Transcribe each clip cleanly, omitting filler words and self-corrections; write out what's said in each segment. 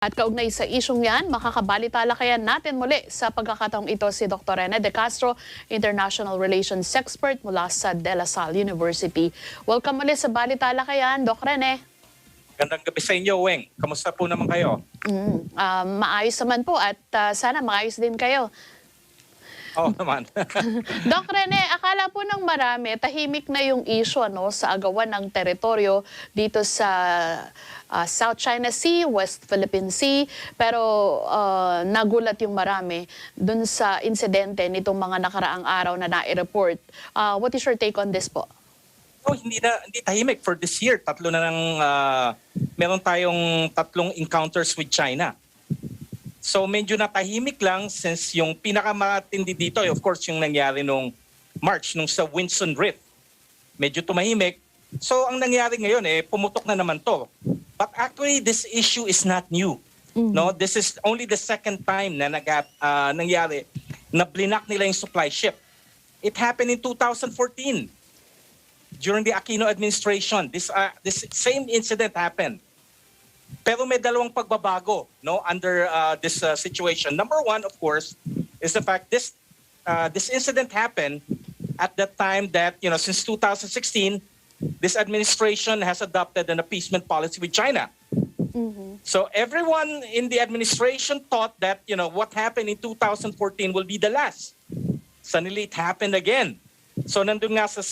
At kaugnay sa isyong yan, makakabalitalakayan natin muli sa pagkakataong ito si Dr. Rene de Castro, International Relations Expert mula sa DLSU University. Welcome muli sa Balitalakayan, Doc Rene. Gandang gabi sa inyo, Weng. Kamusta po naman kayo? Maayos naman po at sana maayos din kayo. Oo naman. Doc Rene, akala po ng marami, tahimik na yung issue sa agawan ng teritoryo dito sa South China Sea, West Philippine Sea. Pero nagulat yung marami dun sa insidente nitong mga nakaraang araw na nai-report. What is your take on this po? Oh, hindi tahimik for this year. Meron tayong tatlong encounters with China. So medyo natahimik lang since yung pinakamatindi dito, of course, yung nangyari nung March, nung sa Winson Reef. Medyo tumahimik. So ang nangyari ngayon, pumutok na naman to. But actually, this issue is not new. No, this is only the second time na nangyari na blinak nila yung supply ship. It happened in 2014 during the Aquino administration. This same incident happened. Pero may dalawang pagbabago under this situation. Number one, of course, is the fact this incident happened at the time that, since 2016, this administration has adopted an appeasement policy with China. So everyone in the administration thought that, what happened in 2014 will be the last. Suddenly, it happened again. So nandun nga sa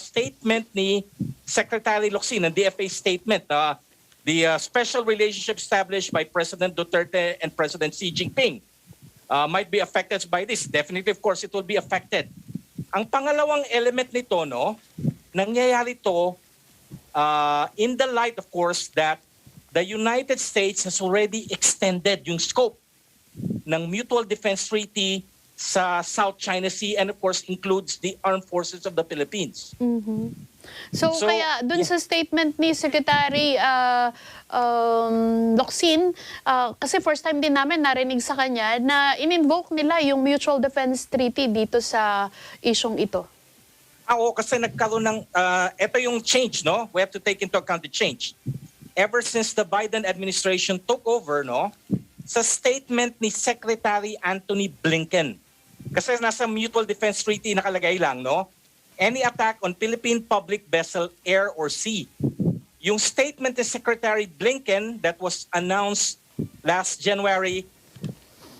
statement ni Secretary Locsin, ng DFA statement, the special relationship established by President Duterte and President Xi Jinping might be affected by this. Definitely, of course, it will be affected. Ang pangalawang element nito, nangyayari to in the light, of course, that the United States has already extended yung scope ng Mutual Defense Treaty sa South China Sea and, of course, includes the armed forces of the Philippines. So kaya dun sa statement ni Secretary Locsin, kasi first time din namin narinig sa kanya na in-invoke nila yung Mutual Defense Treaty dito sa isyong ito. Oo, kasi nagkaroon ng, ito yung change, We have to take into account the change. Ever since the Biden administration took over, sa statement ni Secretary Anthony Blinken, kasi nasa Mutual Defense Treaty nakalagay lang, any attack on Philippine public vessel, air or sea. Yung statement ni Secretary Blinken that was announced last January,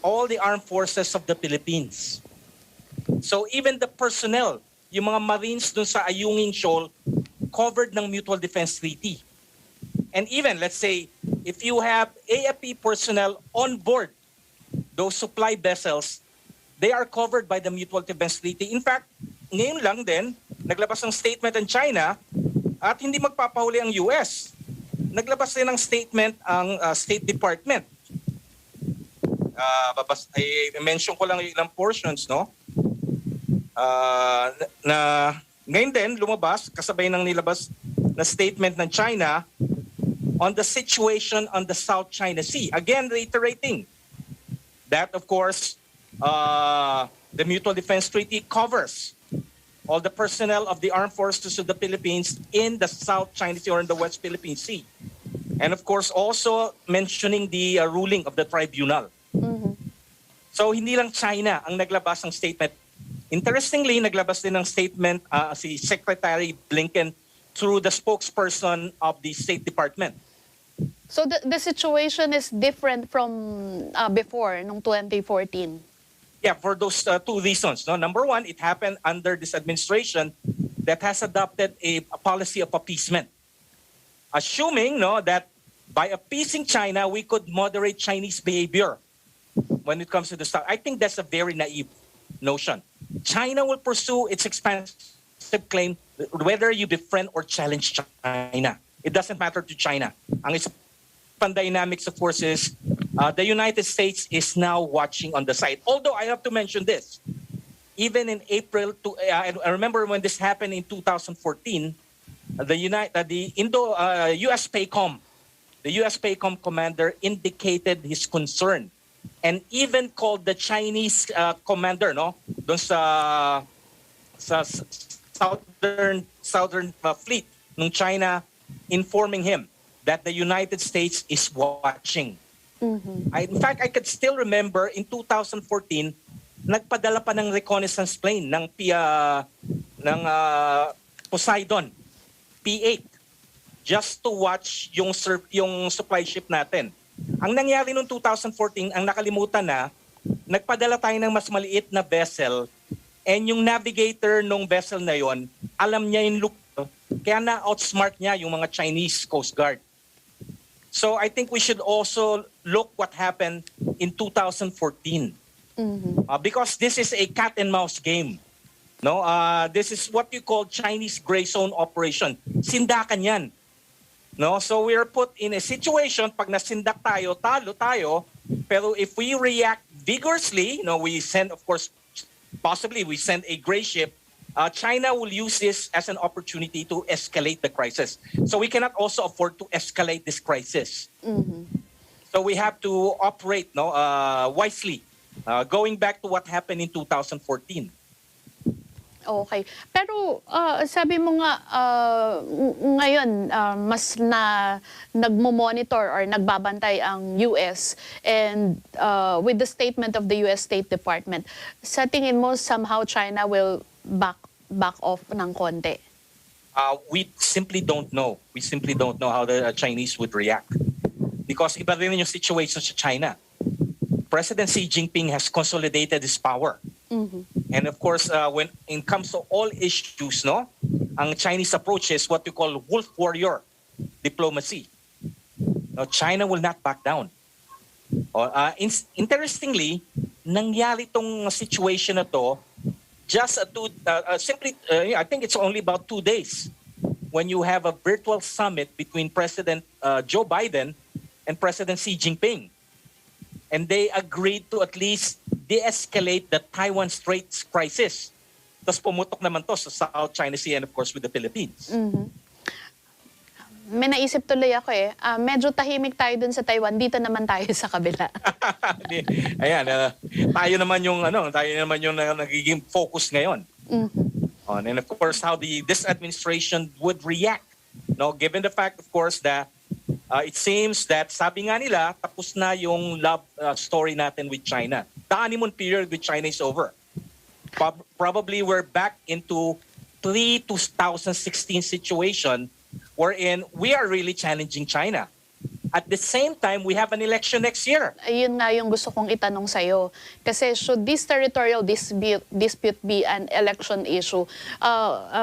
all the armed forces of the Philippines. So even the personnel, yung mga Marines dun sa Ayungin Shoal, covered ng Mutual Defense Treaty. And even, let's say, if you have AFP personnel on board those supply vessels, they are covered by the Mutual Defense Treaty. In fact, ngayon lang din, naglabas ng statement ang China at hindi magpapahuli ang US. Naglabas din ng statement ang State Department. I-mention ko lang ilang portions, na ngayon din lumabas, kasabay ng nilabas na statement ng China on the situation on the South China Sea. Again, reiterating that, of course, the Mutual Defense Treaty covers all the personnel of the armed forces of the Philippines in the South China Sea or in the West Philippine Sea. And of course, also mentioning the ruling of the tribunal. So hindi lang China ang naglabas ng statement. Interestingly, naglabas din ng statement si Secretary Blinken through the spokesperson of the State Department. So the situation is different from before, nung 2014? Yeah, for those two reasons. Number one, it happened under this administration that has adopted a policy of appeasement. Assuming that by appeasing China, we could moderate Chinese behavior when it comes to the South. I think that's a very naive notion. China will pursue its expansive claim whether you befriend or challenge China. It doesn't matter to China. Ang dynamics, of course, is the United States is now watching on the side. Although I have to mention this, even in April, I remember when this happened in 2014, the U.S. PACOM, the U.S. PACOM commander indicated his concern and even called the Chinese commander, doon sa southern fleet ng China, informing him that the United States is watching In fact, I could still remember in 2014, nagpadala pa ng reconnaissance plane ng Poseidon, P8, just to watch yung supply ship natin. Ang nangyari noong 2014, ang nakalimutan na, nagpadala tayo ng mas maliit na vessel and yung navigator nung vessel na yon, alam niya yung look, kaya na-outsmart niya yung mga Chinese Coast Guard. So I think we should also look what happened in 2014. Because this is a cat and mouse game. No, this is what you call Chinese gray zone operation. Sindakan yan. No, so we are put in a situation pag nasindak tayo, talo tayo, pero if we react vigorously, we send, of course, possibly we send a gray ship, China will use this as an opportunity to escalate the crisis. So we cannot also afford to escalate this crisis. So we have to operate wisely, going back to what happened in 2014. Okay. Pero sabi mo nga ngayon mas nagmo-monitor or nagbabantay ang US and with the statement of the US State Department, sa tingin mo somehow China will back off ng konti? We simply don't know. We simply don't know how the Chinese would react. Because iba rin yung situation sa China. President Xi Jinping has consolidated his power. And of course, when it comes to all issues, ang Chinese approach is what you call wolf warrior diplomacy. Now, China will not back down. Interestingly, nangyari tong situation na to just I think it's only about 2 days when you have a virtual summit between President Joe Biden and President Xi Jinping. And they agreed to at least de-escalate the Taiwan Straits crisis. Tapos pumutok naman to sa South China Sea and of course with the Philippines. May naisip tuloy ako medyo tahimik tayo dun sa Taiwan, dito naman tayo sa kabila. Ayan, tayo naman yung nagiging focus ngayon. And of course how this administration would react. Given the fact of course that it seems that sabi nga nila tapos na yung love story natin with China. The honeymoon period with China is over. Probably we're back into pre-2016 situation wherein we are really challenging China. At the same time, we have an election next year. Ayun nga yung gusto kong itanong sa'yo. Kasi should this territorial dispute be an election issue?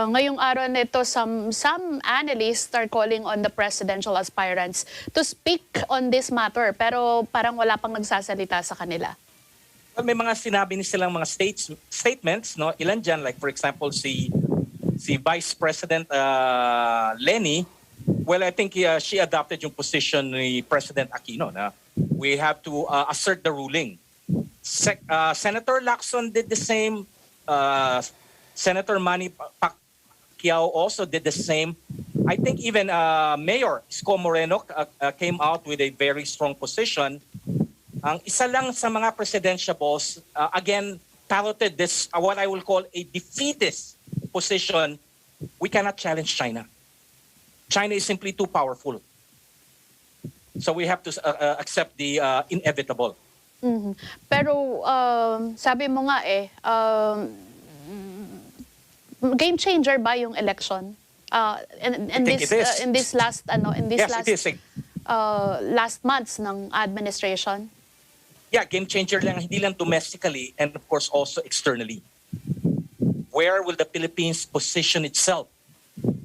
Ngayong araw nito, some analysts are calling on the presidential aspirants to speak on this matter. Pero parang wala pang nagsasalita sa kanila. May mga sinabi silang mga statements, ilan dyan, like for example, si Vice President Leni. Well, I think she adopted yung position ni President Aquino na we have to assert the ruling. Senator Lacson did the same. Senator Manny Pacquiao also did the same. I think even Mayor Isko Moreno came out with a very strong position. Ang isa lang sa mga presidentiables, again, touted this, what I will call a defeatist position. We cannot challenge China. China is simply too powerful. So we have to accept the inevitable. Pero sabi mo nga game changer ba yung election? In this last last months ng administration? Yeah, game changer lang, hindi lang domestically and of course also externally. Where will the Philippines position itself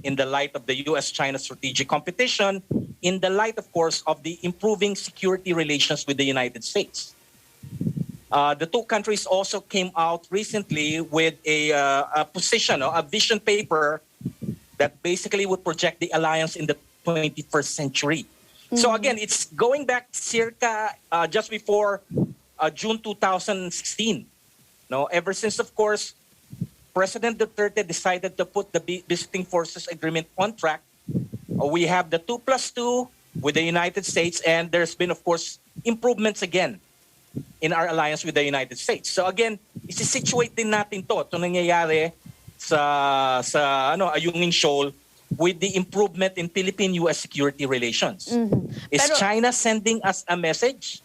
in the light of the U.S.-China strategic competition, in the light, of course, of the improving security relations with the United States? The two countries also came out recently with a position, a vision paper that basically would project the alliance in the 21st century. So again, it's going back circa just before June 2016. Ever since, of course, President Duterte decided to put the visiting forces agreement on track. We have the 2+2 with the United States, and there's been, of course, improvements again in our alliance with the United States. So again, isi-situate din natin to nangyayari sa Ayungin Shoal with the improvement in Philippine-U.S. security relations. Is Pero- China sending us a message?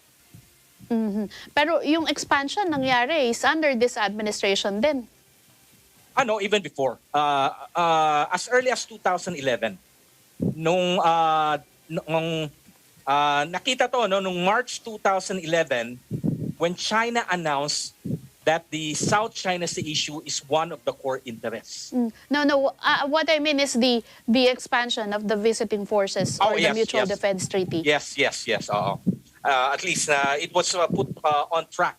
Pero yung expansion nangyari is under this administration din. No, even before. As early as 2011. Nung nakita to nung March 2011 when China announced that the South China Sea issue is one of the core interests. No. What I mean is the expansion of the visiting forces or the yes, Mutual yes. Defense Treaty. Yes. At least it was put on track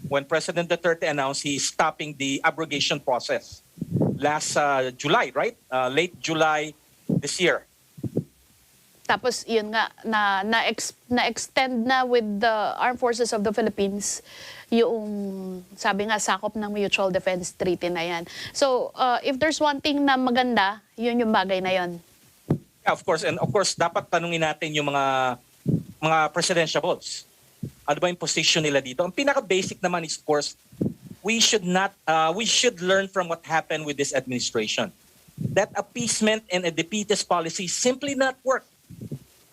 when President Duterte announced he is stopping the abrogation process last July, right? Late July this year. Tapos yun nga na-extend na with the Armed Forces of the Philippines yung sabi nga sakop ng Mutual Defense Treaty na yan. So if there's one thing na maganda, yun yung bagay na yun. Yeah, of course, and of course dapat tanungin natin yung mga presidentiables. Ano ba yung position nila dito? Ang pinaka-basic naman is, of course, we should learn from what happened with this administration. That appeasement and a defeatist policy simply not work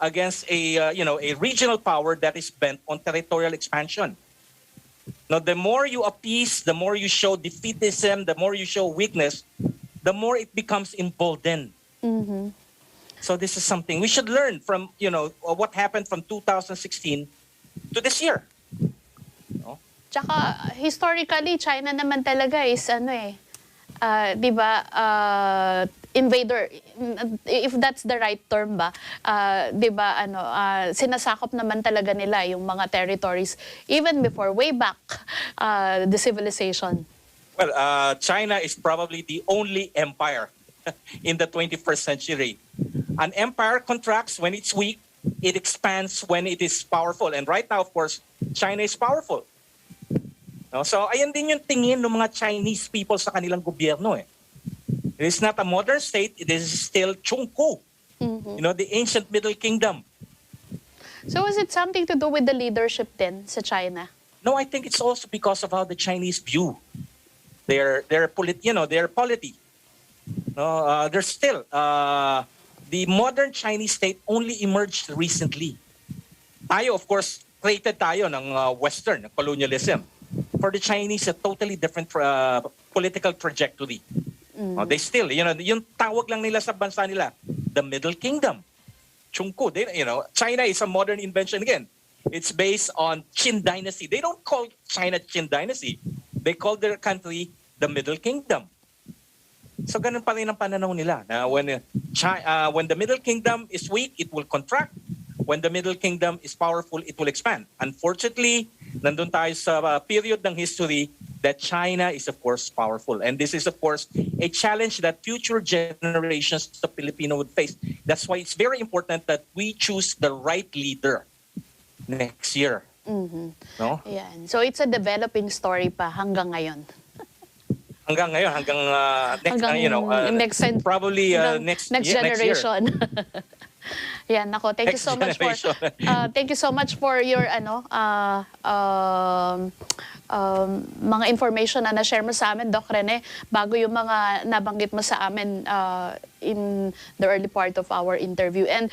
against a regional power that is bent on territorial expansion. Now, the more you appease, the more you show defeatism, the more you show weakness, the more it becomes emboldened. So this is something we should learn from, what happened from 2016 to this year. No? Tsaka historically China naman talaga is di ba, invader, if that's the right term ba, di ba, sinasakop naman talaga nila yung mga territories even before, way back, the civilization. Well, China is probably the only empire in the 21st century. An empire contracts when it's weak, it expands when it is powerful. And right now, of course, China is powerful. No? So, ayan din yung tingin ng mga Chinese people sa kanilang gobyerno. It is not a modern state. It is still Chungku, the ancient Middle Kingdom. So is it something to do with the leadership then sa China? No, I think it's also because of how the Chinese view their polity. No, they're still the modern Chinese state only emerged recently. Tayo, of course, created tayo ng Western colonialism. For the Chinese, a totally different political trajectory. They still, yung tawag lang nila sa bansa nila, the Middle Kingdom. Chungku, China is a modern invention again. It's based on Qin Dynasty. They don't call China Qin Dynasty. They call their country the Middle Kingdom. So ganun pa rin ang pananaw nila. Na when the Middle Kingdom is weak, it will contract. When the Middle Kingdom is powerful, it will expand. Unfortunately, nandun tayo sa period ng history that China is, of course, powerful. And this is, of course, a challenge that future generations of Filipino would face. That's why it's very important that we choose the right leader next year. No? Yan. So it's a developing story pa hanggang ngayon. Hanggang ngayon, next probably next generation. Yan, nako. Thank you so much for your mga information na na-share mo sa amin, Doc Rene, bago yung mga nabanggit mo sa amin in the early part of our interview. And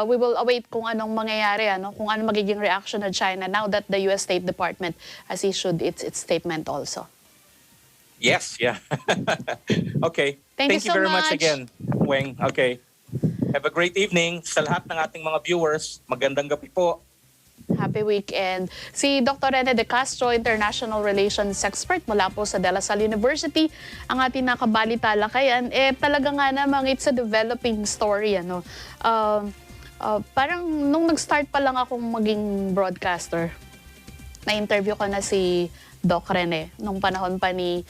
we will await kung anong mangyayari, kung anong magiging reaction of China now that the US State Department has issued its statement also. Yes, yeah. Okay. Thank you so very much much again, Weng. Okay. Have a great evening sa lahat ng ating mga viewers. Magandang gabi po. Happy weekend. Si Dr. Rene de Castro, International Relations Expert mula po sa De La Salle University, ang ating nakabalitalakayan. Talaga nga namang it's a developing story. Parang nung nag-start pa lang akong maging broadcaster, na-interview ko na si Doc Rene nung panahon pa ni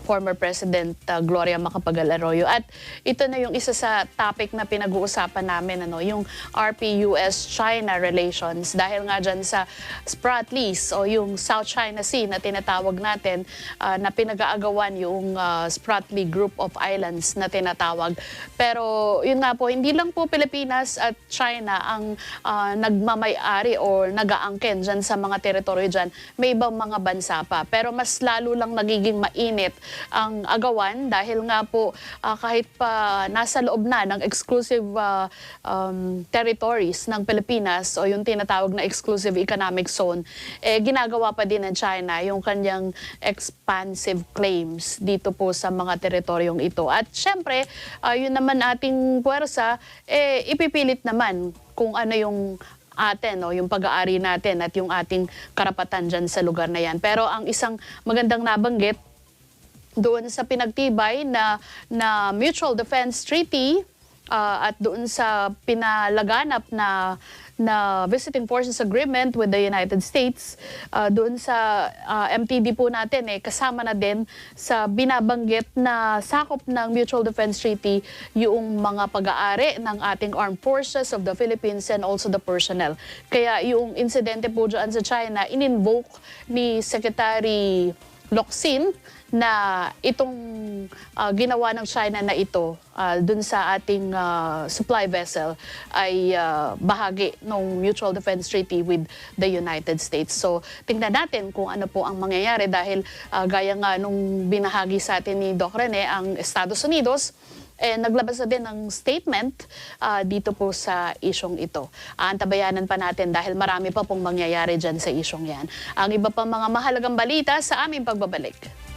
former President Gloria Macapagal-Arroyo. At ito na yung isa sa topic na pinag-uusapan namin, yung RP-US-China relations. Dahil nga dyan sa Spratlys o yung South China Sea na tinatawag natin, na pinag-aagawan yung Spratly Group of Islands na tinatawag. Pero yun nga po, hindi lang po Pilipinas at China ang nagmamay-ari o nag-aangkin dyan sa mga teritoryo dyan. May ibang mga mga bansa pa. Pero mas lalo lang nagiging mainit ang agawan dahil nga po kahit pa nasa loob na ng exclusive territories ng Pilipinas o yung tinatawag na exclusive economic zone, ginagawa pa din ng China yung kanyang expansive claims dito po sa mga teritoryong ito. At syempre, yun naman ating puwersa, ipipilit naman kung ano yung atin, no, yung pag-aari natin at yung ating karapatan dyan sa lugar na yan. Pero ang isang magandang nabanggit doon sa pinagtibay na Mutual Defense Treaty at doon sa pinalaganap na Visiting Forces Agreement with the United States, doon sa MTD po natin, kasama na din sa binabanggit na sakop ng Mutual Defense Treaty yung mga pag-aari ng ating armed forces of the Philippines and also the personnel. Kaya yung insidente po dyan sa China, in-invoke ni Secretary Locsin na itong ginawa ng China na ito dun sa ating supply vessel ay bahagi ng Mutual Defense Treaty with the United States. So tingnan natin kung ano po ang mangyayari dahil gaya nga nung binahagi sa atin ni Doc Rene, ang Estados Unidos naglabas na din ng statement dito po sa isyong ito. Antabayanan pa natin dahil marami pa pong mangyayari dyan sa isyong yan. Ang iba pang mga mahalagang balita sa aming pagbabalik.